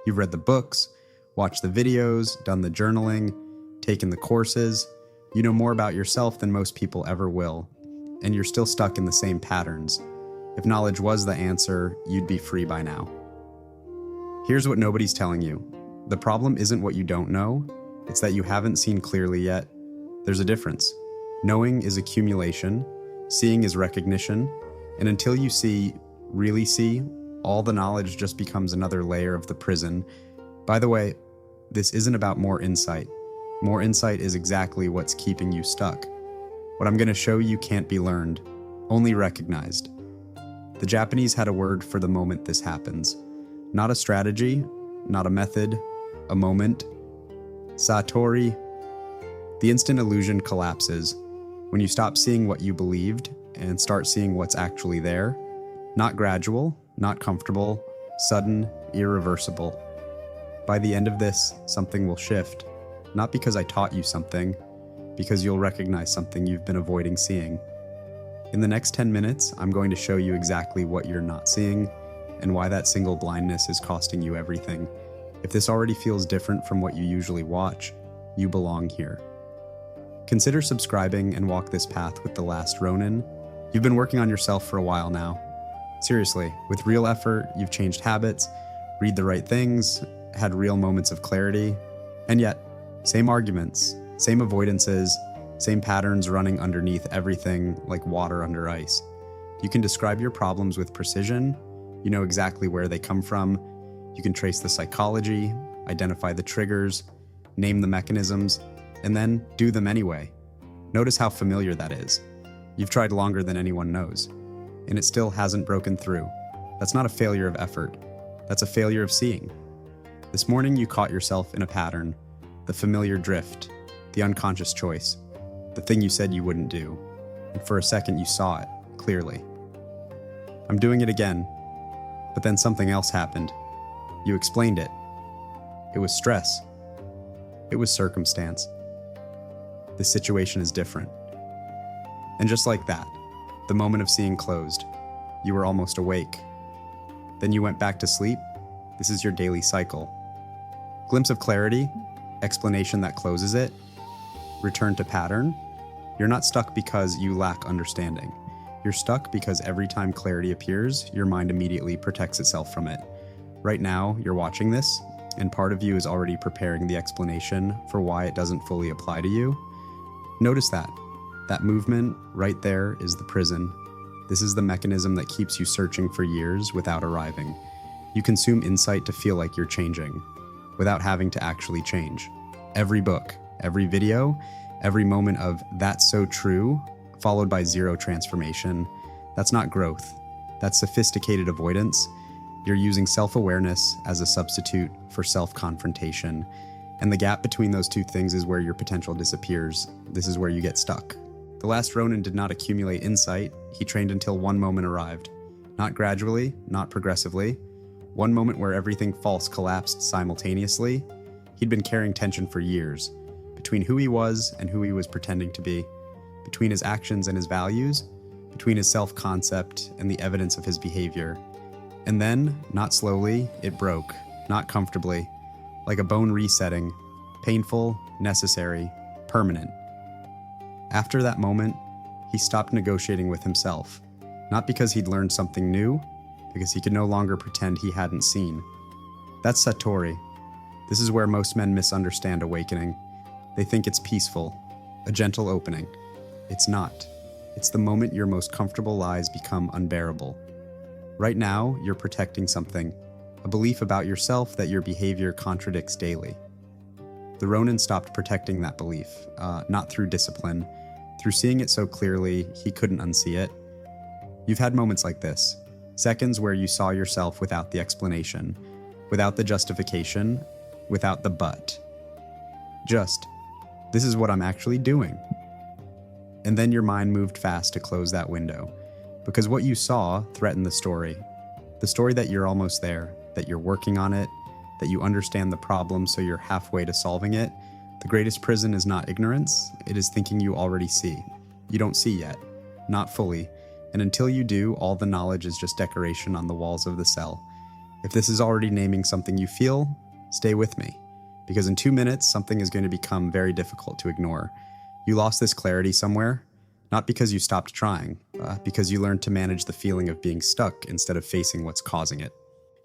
You've read the books, watched the videos, done the journaling, taken the courses. You know more about yourself than most people ever will, and you're still stuck in the same patterns. If knowledge was the answer, you'd be free by now. Here's what nobody's telling you. The problem isn't what you don't know, it's that you haven't seen clearly yet. There's a difference. Knowing is accumulation, seeing is recognition, and until you see, really see, all the knowledge just becomes another layer of the prison. By the way, this isn't about more insight. More insight is exactly what's keeping you stuck. What I'm going to show you can't be learned, only recognized. The Japanese had a word for the moment this happens. Not a strategy, not a method, a moment. Satori. The instant illusion collapses when you stop seeing what you believed and start seeing what's actually there. Not gradual, not comfortable, sudden, irreversible. By the end of this, something will shift. Not because I taught you something, because you'll recognize something you've been avoiding seeing. In the next 10 minutes, I'm going to show you exactly what you're not seeing and why that single blindness is costing you everything. If this already feels different from what you usually watch, you belong here. Consider subscribing and walk this path with the Last Ronin. You've been working on yourself for a while now. Seriously, with real effort, you've changed habits, read the right things, had real moments of clarity, and yet, same arguments, same avoidances, same patterns running underneath everything like water under ice. You can describe your problems with precision, you know exactly where they come from, you can trace the psychology, identify the triggers, name the mechanisms, and then do them anyway. Notice how familiar that is. You've tried longer than anyone knows, and it still hasn't broken through. That's not a failure of effort, that's a failure of seeing. This morning you caught yourself in a pattern, the familiar drift, the unconscious choice, the thing you said you wouldn't do, and for a second you saw it, clearly. I'm doing it again, but then something else happened. You explained it. It was stress. It was circumstance. This situation is different. And just like that, the moment of seeing closed. You were almost awake. Then you went back to sleep. This is your daily cycle. Glimpse of clarity, explanation that closes it, return to pattern. You're not stuck because you lack understanding. You're stuck because every time clarity appears, your mind immediately protects itself from it. Right now, you're watching this, and part of you is already preparing the explanation for why it doesn't fully apply to you. Notice that. That movement right there is the prison. This is the mechanism that keeps you searching for years without arriving. You consume insight to feel like you're changing, without having to actually change. Every book, every video, every moment of "that's so true," followed by zero transformation. That's not growth. That's sophisticated avoidance. You're using self-awareness as a substitute for self-confrontation. And the gap between those two things is where your potential disappears. This is where you get stuck. The Last Ronin did not accumulate insight. He trained until one moment arrived. Not gradually, not progressively. One moment where everything false collapsed simultaneously. He'd been carrying tension for years, between who he was and who he was pretending to be, between his actions and his values, between his self-concept and the evidence of his behavior. And then, not slowly, it broke, not comfortably, like a bone resetting, painful, necessary, permanent. After that moment, he stopped negotiating with himself, not because he'd learned something new, because he could no longer pretend he hadn't seen. That's Satori. This is where most men misunderstand awakening. They think it's peaceful, a gentle opening. It's not. It's the moment your most comfortable lies become unbearable. Right now, you're protecting something, a belief about yourself that your behavior contradicts daily. The Ronin stopped protecting that belief, not through discipline. Through seeing it so clearly, he couldn't unsee it. You've had moments like this, seconds where you saw yourself without the explanation, without the justification, without the but. Just, this is what I'm actually doing. And then your mind moved fast to close that window, because what you saw threatened the story that you're almost there, that you're working on it, that you understand the problem so you're halfway to solving it. The greatest prison is not ignorance, it is thinking you already see. You don't see yet, not fully, and until you do, all the knowledge is just decoration on the walls of the cell. If this is already naming something you feel, stay with me, because in 2 minutes, something is going to become very difficult to ignore. You lost this clarity somewhere, not because you stopped trying, because you learned to manage the feeling of being stuck instead of facing what's causing it.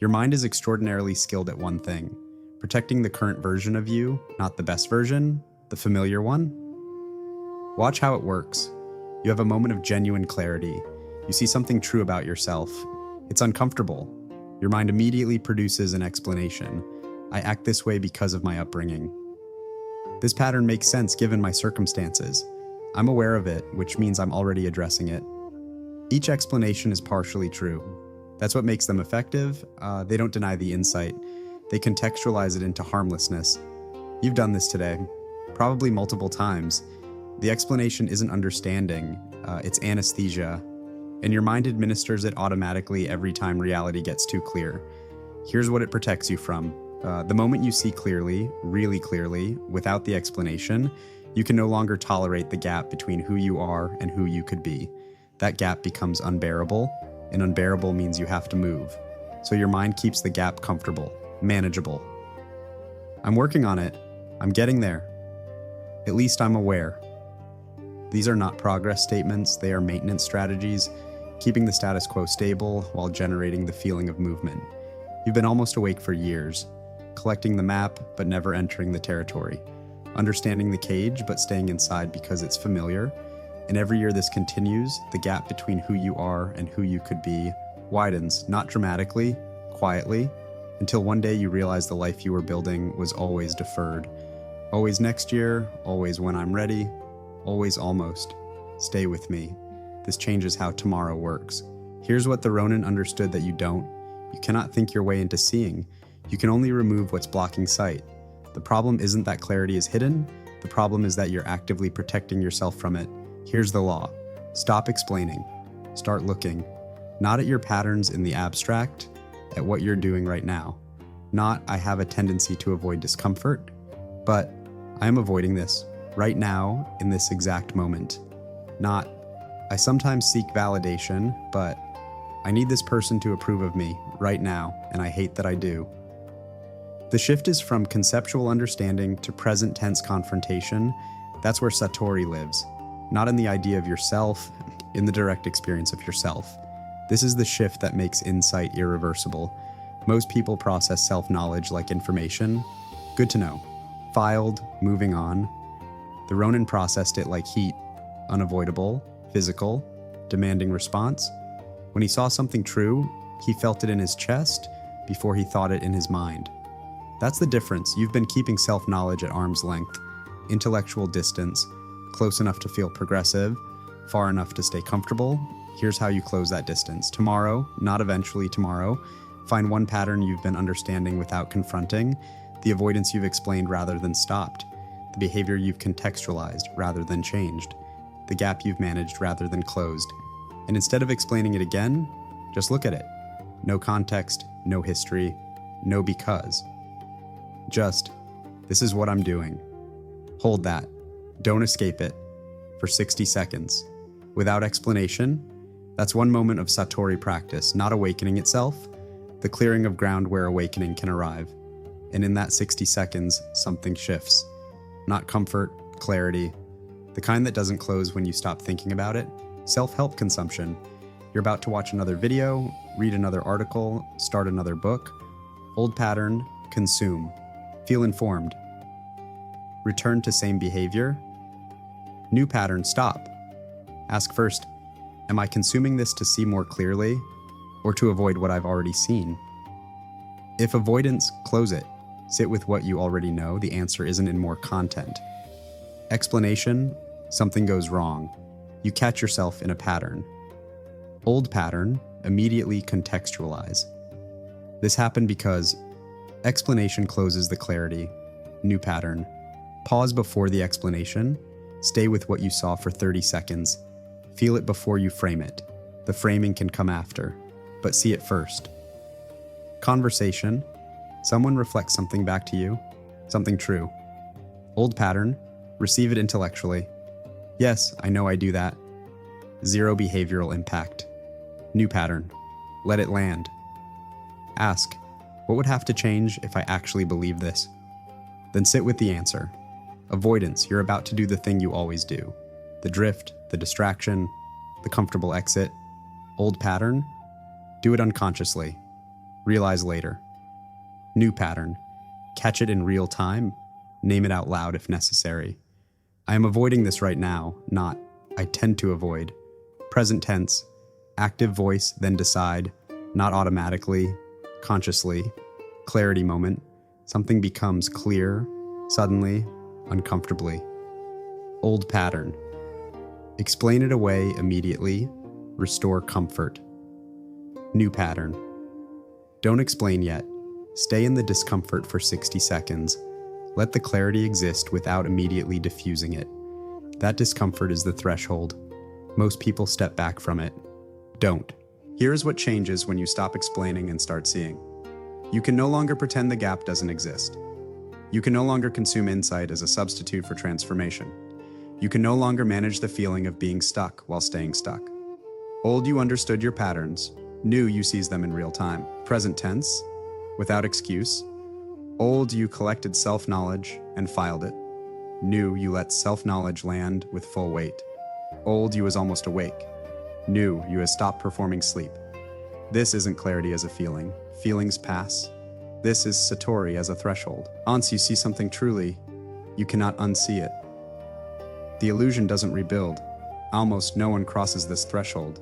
Your mind is extraordinarily skilled at one thing: protecting the current version of you, not the best version, the familiar one. Watch how it works. You have a moment of genuine clarity. You see something true about yourself. It's uncomfortable. Your mind immediately produces an explanation. I act this way because of my upbringing. This pattern makes sense given my circumstances. I'm aware of it, which means I'm already addressing it. Each explanation is partially true. That's what makes them effective. They don't deny the insight. They contextualize it into harmlessness. You've done this today, probably multiple times. The explanation isn't understanding, it's anesthesia, and your mind administers it automatically every time reality gets too clear. Here's what it protects you from. The moment you see clearly, really clearly, without the explanation, you can no longer tolerate the gap between who you are and who you could be. That gap becomes unbearable, and unbearable means you have to move. So your mind keeps the gap comfortable, manageable. I'm working on it. I'm getting there. At least I'm aware. These are not progress statements, they are maintenance strategies, keeping the status quo stable while generating the feeling of movement. You've been almost awake for years, collecting the map but never entering the territory, understanding the cage but staying inside because it's familiar, and every year this continues, the gap between who you are and who you could be widens, not dramatically, quietly, until one day you realize the life you were building was always deferred. Always next year, always when I'm ready, always almost. Stay with me. This changes how tomorrow works. Here's what the Ronin understood that you don't. You cannot think your way into seeing. You can only remove what's blocking sight. The problem isn't that clarity is hidden. The problem is that you're actively protecting yourself from it. Here's the law. Stop explaining. Start looking. Not at your patterns in the abstract, at what you're doing right now. Not, I have a tendency to avoid discomfort, but I am avoiding this right now in this exact moment. Not, I sometimes seek validation, but I need this person to approve of me right now, and I hate that I do. The shift is from conceptual understanding to present tense confrontation. That's where Satori lives. Not in the idea of yourself, in the direct experience of yourself. This is the shift that makes insight irreversible. Most people process self-knowledge like information. Good to know. Filed, moving on. The Ronin processed it like heat. Unavoidable, physical, demanding response. When he saw something true, he felt it in his chest before he thought it in his mind. That's the difference. You've been keeping self-knowledge at arm's length, intellectual distance, close enough to feel progressive, far enough to stay comfortable. Here's how you close that distance. Tomorrow, not eventually tomorrow, find one pattern you've been understanding without confronting, the avoidance you've explained rather than stopped, the behavior you've contextualized rather than changed, the gap you've managed rather than closed. And instead of explaining it again, just look at it. No context, no history, no because. Just, this is what I'm doing. Hold that. Don't escape it. For 60 seconds. Without explanation. That's one moment of Satori practice, not awakening itself, the clearing of ground where awakening can arrive. And in that 60 seconds, something shifts. Not comfort, clarity. The kind that doesn't close when you stop thinking about it. Self-help consumption. You're about to watch another video, read another article, start another book. Old pattern, consume. Feel informed. Return to same behavior. New pattern, stop. Ask first, am I consuming this to see more clearly or to avoid what I've already seen? If avoidance, close it. Sit with what you already know. The answer isn't in more content. Explanation, something goes wrong. You catch yourself in a pattern. Old pattern, immediately contextualize. This happened because explanation closes the clarity. New pattern. Pause before the explanation. Stay with what you saw for 30 seconds. Feel it before you frame it. The framing can come after, but see it first. Conversation. Someone reflects something back to you. Something true. Old pattern. Receive it intellectually. Yes, I know I do that. Zero behavioral impact. New pattern. Let it land. Ask, What would have to change if I actually believe this? Then sit with the answer. Avoidance, you're about to do the thing you always do. The drift, the distraction, the comfortable exit. Old pattern? Do it unconsciously. Realize later. New pattern. Catch it in real time. Name it out loud if necessary. I am avoiding this right now, not I tend to avoid. Present tense. Active voice, then decide. Not automatically. Consciously. Clarity moment. Something becomes clear, suddenly, uncomfortably. Old pattern. Explain it away immediately. Restore comfort. New pattern. Don't explain yet. Stay in the discomfort for 60 seconds. Let the clarity exist without immediately diffusing it. That discomfort is the threshold. Most people step back from it. Don't. Here's what changes when you stop explaining and start seeing. You can no longer pretend the gap doesn't exist. You can no longer consume insight as a substitute for transformation. You can no longer manage the feeling of being stuck while staying stuck. Old, you understood your patterns. New, you seize them in real time. Present tense, without excuse. Old, you collected self-knowledge and filed it. New, you let self-knowledge land with full weight. Old, you was almost awake. New, you has stopped performing sleep. This isn't clarity as a feeling. Feelings pass. This is Satori as a threshold. Once you see something truly, you cannot unsee it. The illusion doesn't rebuild. Almost no one crosses this threshold,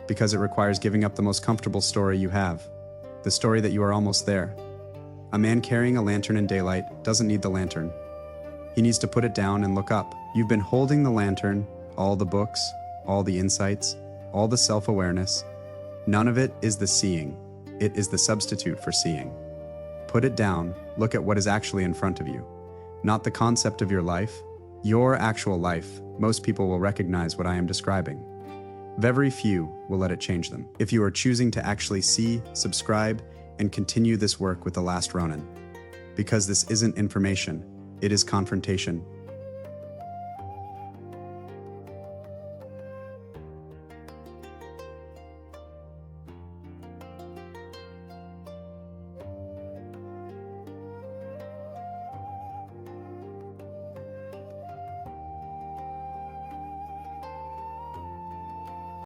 because it requires giving up the most comfortable story you have, the story that you are almost there. A man carrying a lantern in daylight doesn't need the lantern. He needs to put it down and look up. You've been holding the lantern, all the books, all the insights, all the self-awareness. None of it is the seeing. It is the substitute for seeing. Put it down, look at what is actually in front of you. Not the concept of your life, your actual life. Most people will recognize what I am describing. Very few will let it change them. If you are choosing to actually see, subscribe, and continue this work with the Last Ronin. Because this isn't information, it is confrontation.